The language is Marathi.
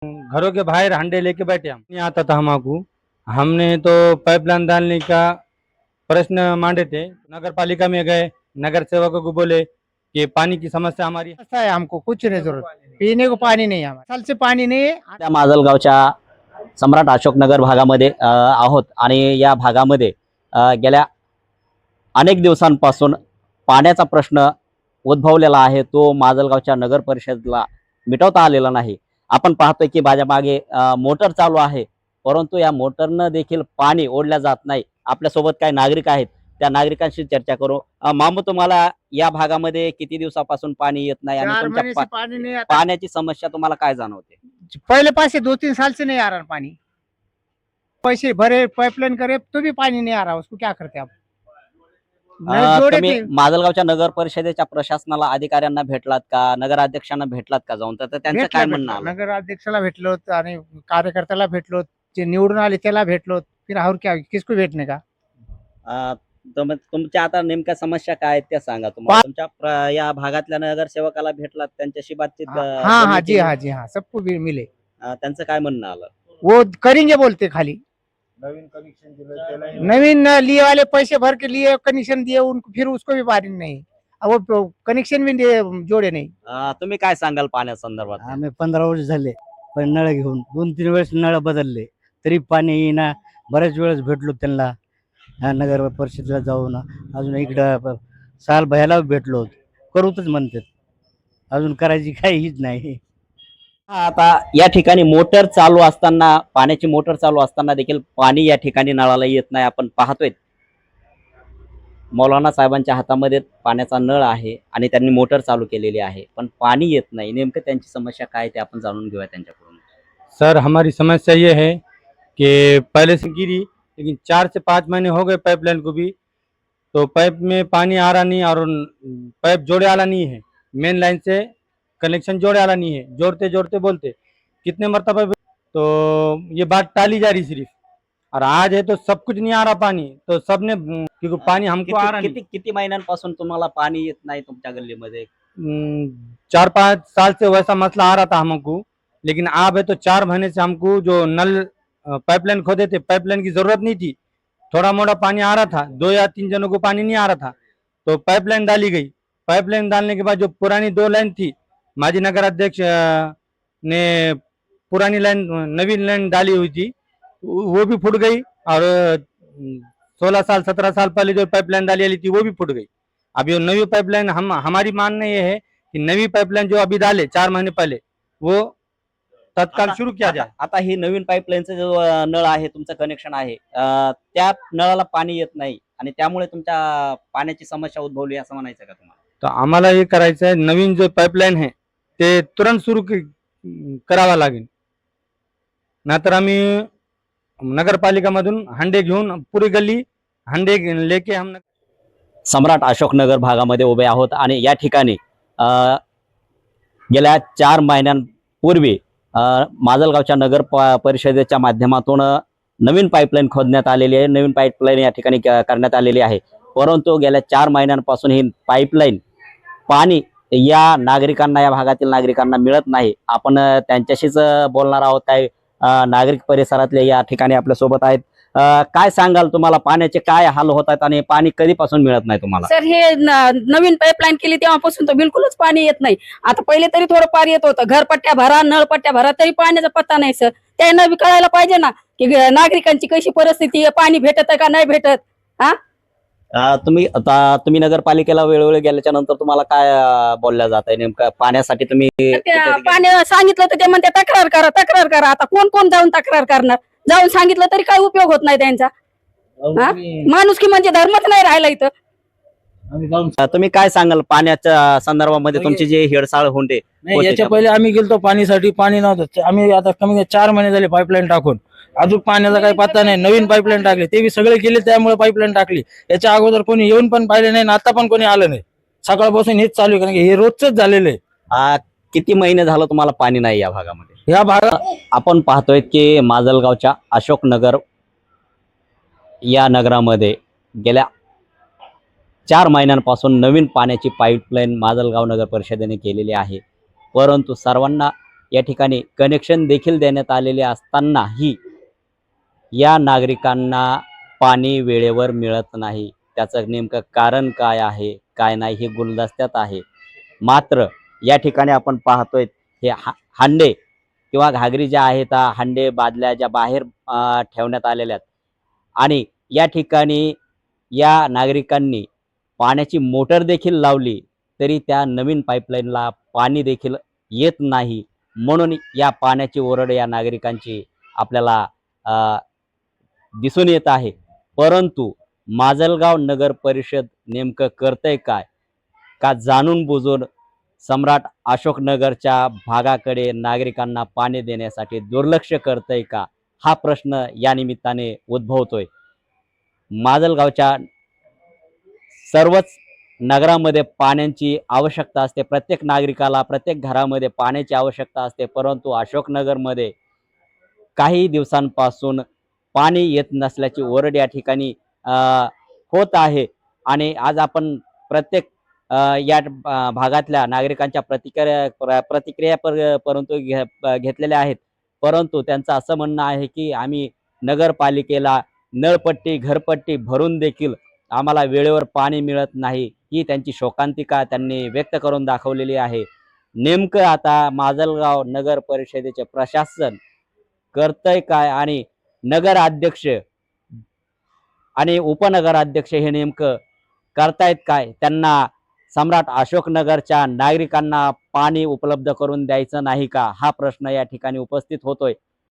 घरों के बाहर हंडे लेके बैठे हम नहीं आता था हमको। हमने तो पाइपलाइन डालने का प्रश्न मांडे थे, नगर पालिका में गए, नगर सेवकों को बोले कि पानी की समस्या हमारी ऐसा है, हमको कुछ नहीं जरूरत, पीने को पानी नहीं है, हमारे साल से पानी नहीं है। त्या माजलगावच्या सम्राट अशोकनगर भागामध्ये आहोत आणि या भागामध्ये गेल्या अनेक दिवसांपासून पाण्याचा प्रश्न उद्भवलेला आहे। तो माजलगावच्या नगर परिषदेला मिटवता आलेला नाही। आपण पाहतोय की माझ्या मागे मोटर चालू आहे, परंतु या मोटरनं देखील पाणी ओढल्या जात नाही। आपल्यासोबत काही नागरिक आहेत, त्या नागरिकांशी चर्चा करू। मामू, तुम्हाला या भागामध्ये किती दिवसापासून पाणी येत नाही आणि 4 महीने से तुमच्या पानी नहीं आता। पाण्याची समस्या तुम्हाला काय जाणवते? पहले पास से 2-3 साल से नहीं आ रहा पानी, पैसे भरे पाइपलाइन करे तो भी पानी नहीं आ रहा, उसको क्या करते आप? नल जोड़े तुम्ही थे, माजलगावच्या नगर परिषदेच्या प्रशासनाला अधिकाऱ्यांना भेटलात का, नगराध्यक्षांना भेटलात का जाऊन? तर त्यांचं काय म्हणणं आलं? नगराध्यक्षाला भेटलो आणि कार्यकर्त्याला भेटलो, जे निवडून आले त्याला भेटलो, फिर और क्या किसको भेटने का? अं, तुमच्या आता नेमक्या समस्या काय आहेत त्या सांगा। तुम्हाला तुमच्या या भागातल्या नगरसेवकाला भेटलात, त्यांच्याशी बातचीत हाँ बोलणी हाँ जी केली? हाँ जी हाँ, सबको भी मिले, त्यांचं काय म्हणणं आलं? वो करेंगे बोलते खाली। नवीन लिए वाले पैसे भर के लिए कनेक्शन दिए उनको, फिर उसको भी पानी नहीं, अब वो कनेक्शन भी जोड़े नहीं। तुम्ही काय सांगाल पाण्यासंदर्भात? आम्ही 15 वर्ष झाले, पण नळ घेऊन 2-3 वेळेस नळ बदलले तरी पाणी येईना। बऱ्याच वेळेस भेटलो त्यांना, नगर परिषदेला जाऊन, अजून इकडं साल भयाला भेटलो, करूतच म्हणतात, अजून करायची काही हीच नाही। आता या ठिकाणी मोटर चालू असताना, पाण्याची मोटर चालू असताना देखील पाणी या ठिकाणी नळाला येत नाही। आपण पाहतोय मौलाना साहेबांच्या हातामध्ये पाण्याचा नळ आहे आणि त्यांनी मोटर चालू केलेली आहे, पण पाणी येत नाही। नेमकं त्यांची समस्या काय ते आपण जाणून घेऊया त्यांच्याकडून। सर, हमारी समस्या ये है कि पहले से गिरी, लेकिन 4 से 5 महीने हो गए पाइपलाइन को भी, तो पाइप में पानी आ रहा नहीं और पाइप जोड़े वाला नहीं है। मेन लाइन से कनेक्शन जोड़े वाला नहीं है, जोड़ते जोड़ते बोलते कितने मरतबा तो ये बात टाली जा रही सिर्फ। और आज है तो सब कुछ नहीं आ रहा पानी, तो सबने क्योंकि पानी हमको आ रहा किती किती महिन्यांपासून तुम्हाला पाणी येत नाही तुमच्या गल्लीमध्ये? नहीं। 4-5 साल से वैसा मसला आ रहा था हमको, लेकिन अब है तो 4 महीने से हमको जो नल पाइपलाइन खोदे थे, पाइपलाइन की जरूरत नहीं थी, थोड़ा मोड़ा पानी आ रहा था, 2 या 3 जनों को पानी नहीं आ रहा था, तो पाइपलाइन डाली गई। पाइपलाइन डालने के बाद जो पुरानी 2 लाइन थी, माजी नगर अध्यक्ष ने पुरानी लाइन नवीन लाइन डाली हुई थी, वो भी फूट गई। और 16 साल 17 साल पहले जो पाइपलाइन डाली वाली थी वो भी फूट गई। अब ये नवी पाइपलाइन हमारी मानना ये है कि नवी पाइपलाइन जो अभी डाले 4 महीने पहले, वो तत्काल शुरू किया जाए। आता ही नवीन पाईपलाईनचं जो नळ आहे, तुमचं कनेक्शन आहे, त्या नळाला पाणी येत नाही आणि त्यामुळे तुमच्या पाण्याची समस्या उद्भवली असं म्हणायचं का तुम्हाला? तो आम्हाला हे करायचं आहे, नवीन जो पाइपलाइन है ते तुरंत सुरू करावा लागेल, नाहीतर आम्ही नगरपालिकामधून हंडे घेऊन पूरी गल्ली हंडे लेके हम सम्राट अशोकनगर भागामध्ये उभे आहोत आणि या ठिकाणी गेल्या 4 महिन्यांपूर्वी माजलगावच्या नगर परिषदेच्या माध्यमातून नवीन पाईपलाईन खोदण्यात आलेली आहे। नवीन पाईपलाईन या ठिकाणी करण्यात आलेली आहे, परंतु गेल्या 4 महिन्यांपासून ही पाईपलाईन पाणी या नागरिकांना, या भागातील नागरिकांना मिळत नाही। आपण त्यांच्याशीच बोलणार आहोत। काही नागरिक परिसरातले या ठिकाणी आपल्या सोबत आहेत। काय सांगाल, तुम्हाला पाण्याचे काय हाल होत आहेत आणि पाणी कधीपासून मिळत नाही तुम्हाला? सर, हे नवीन पाईपलाईन केली तेव्हापासून तर बिलकुलच पाणी येत नाही। आता पहिले तरी थोडं पाणी येत होतं, घरपट्ट्या भरा, नळपट्ट्या भरा, तरी पाण्याचा पत्ता नाही सर। त्यांना बी कळायला पाहिजे ना की नागरिकांची कशी परिस्थिती आहे, पाणी भेटत का नाही भेटत। हा, तुम्ही नगरपालिकेला वेळोवेळी गेल्याच्या नंतर तुम्हाला काय बोलल्या जात आहे नेमकं पाण्यासाठी? तुम्ही पाणी सांगितलं तर ते म्हणते तक्रार करा, तक्रार करा। आता कोण कोण जाऊन तक्रार करणार? जाऊन सांगितलं तरी काय उपयोग होत नाही त्यांचा। माणुसकी म्हणजे धर्मच नाही राहिला इथं। तुम्ही काय सांगाल पाण्याच्या संदर्भामध्ये? तुमची जे हेडसाळ होंडे नाही, याच्या पहिले आम्ही गेलतो पाणीसाठी, पाणी नव्हतं। आम्ही आता कमी 4 महिने झाले पाईपलाईन टाकून, अजून पाण्याचा काही पत्ता नाही। नवीन पाईपलाईन टाकली, ते बी सगळे केले, त्यामुळे पाईपलाईन टाकली। याच्या अगोदर कोणी येऊन पण पाहिले नाही, आता पण कोणी आलं नाही। सकाळपासून हेच चालू आहे, कारण की हे रोजच झालेलं आहे। किती महिने झालं तुम्हाला पाणी नाही या भागामध्ये? या भागात आपण पाहतोय की माजलगावच्या अशोकनगर या नगरामध्ये गेल्या 4 महिन्यांपासून नवीन पाण्याची पाईपलाईन माजलगाव नगर परिषदेने केलेली आहे, परंतु सर्वांना या ठिकाणी कनेक्शन देखील देण्यात आलेले असतानाही या नागरिकांना पाणी वेळेवर मिळत नाही. त्याचं नेमकं कारण काय आहे काय नाही हे गुलदस्त्यात आहे. मात्र या ठिकाणी आपण पाहतोय हे हांडे किंवा घागरी ज्या आहेत, हांडे बादल्या ज्या बाहेर ठेवण्यात आलेल्या आहेत आणि या ठिकाणी या नागरिकांनी पाण्याची मोटर देखील लावली तरी त्या नवीन पाईपलाईनला पाणी देखील येत नाही. म्हणून या पाण्याची ओरड या नागरिकांची आपल्याला दिसून येत आहे. परंतु माजलगाव नगर परिषद नेमकं करतंय काय का जाणून बुजून सम्राट अशोकनगरच्या भागाकडे नागरिकांना पाणी देण्यासाठी दुर्लक्ष करतंय का, हा प्रश्न या निमित्ताने उद्भवतोय. माजलगावच्या सर्वच नगरामध्ये पाण्याची आवश्यकता असते. प्रत्येक नागरिकाला प्रत्येक घरामध्ये पाण्याची आवश्यकता असते. परंतु अशोकनगरमध्ये काही दिवसांपासून पाणी येत नसल्याची ओरड या ठिकाणी होत आहे. आणि आज आपण प्रत्येक या भागातल्या नागरिकांच्या प्रतिक्रिया परंतु घेतलेल्या आहेत. परंतु त्यांचं असं म्हणणं आहे की आम्ही नगरपालिकेला नळपट्टी घरपट्टी भरून देखील आम्हाला वेळेवर पाणी मिळत नाही, ही त्यांची शोकांतिका त्यांनी व्यक्त करून दाखवलेली आहे. नेमकं आता माजलगाव नगर परिषदेचे प्रशासन करतंय काय आणि नगराध्यक्ष आणि उपनगराध्यक्ष हे नेमकं करतायत काय? त्यांना सम्राट अशोकनगरच्या नागरिकांना पाणी उपलब्ध करून द्यायचं नाही का, हा प्रश्न या ठिकाणी उपस्थित होतोय.